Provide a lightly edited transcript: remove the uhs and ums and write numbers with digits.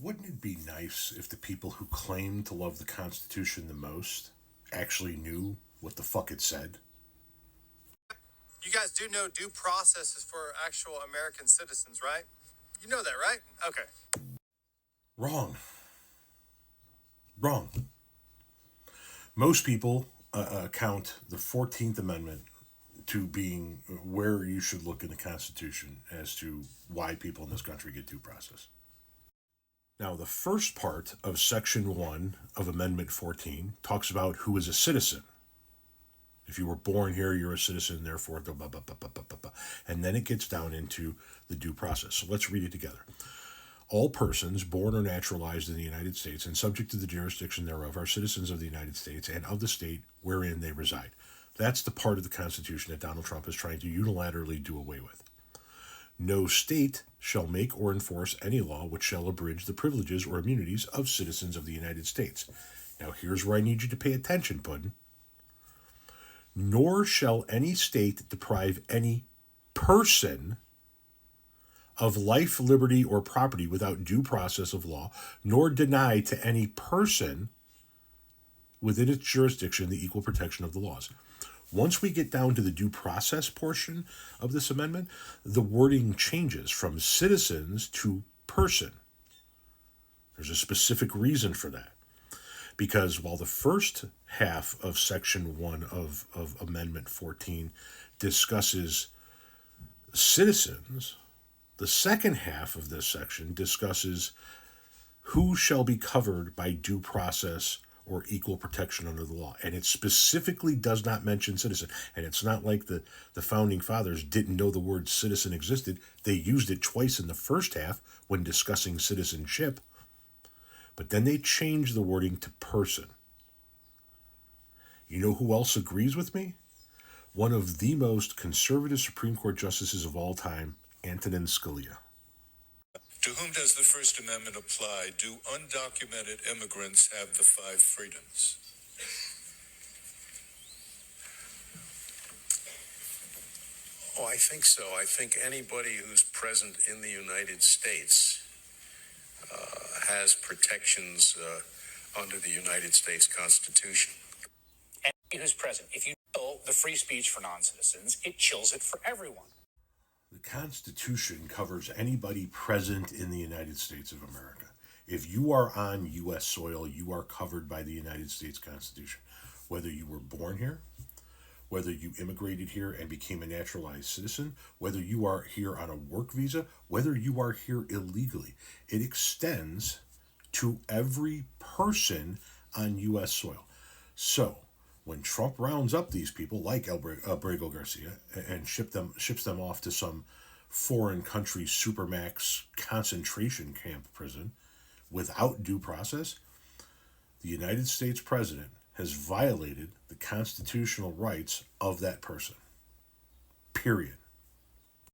wouldn't it be nice if the people who claim to love the Constitution the most actually knew what the fuck it said? You guys do know due process is for actual American citizens, right? You know that, right? Okay. Wrong. Most people count the 14th Amendment to being where you should look in the Constitution as to why people in this country get due process. Now, the first part of Section 1 of Amendment 14 talks about who is a citizen. If you were born here, you're a citizen, therefore, blah, blah, blah, blah, blah, blah, blah. And then it gets down into the due process. So let's read it together. All persons born or naturalized in the United States and subject to the jurisdiction thereof are citizens of the United States and of the state wherein they reside. That's the part of the Constitution that Donald Trump is trying to unilaterally do away with. No state shall make or enforce any law which shall abridge the privileges or immunities of citizens of the United States. Now, here's where I need you to pay attention, Puddin'. Nor shall any state deprive any person of life, liberty, or property without due process of law, nor deny to any person within its jurisdiction the equal protection of the laws. Once we get down to the due process portion of this amendment, the wording changes from citizens to person. There's a specific reason for that. Because while the first half of Section 1 of Amendment 14 discusses citizens, the second half of this section discusses who shall be covered by due process or equal protection under the law. And it specifically does not mention citizen. And it's not like the founding fathers didn't know the word citizen existed. They used it twice in the first half when discussing citizenship. But then they changed the wording to person. You know who else agrees with me? One of the most conservative Supreme Court justices of all time, Antonin Scalia. To whom does the First Amendment apply? Do undocumented immigrants have the 5 freedoms? Oh, I think so. I think anybody who's present in the United States has protections under the United States Constitution. Anybody who's present. If you kill the free speech for non-citizens, it chills it for everyone. The Constitution covers anybody present in the United States of America. If you are on U.S. soil, you are covered by the United States Constitution. Whether you were born here, whether you immigrated here and became a naturalized citizen, whether you are here on a work visa, whether you are here illegally, it extends to every person on U.S. soil. So, when Trump rounds up these people like Abrego Garcia and ships them off to some foreign country supermax concentration camp prison without due process, the United States president has violated the constitutional rights of that person. Period.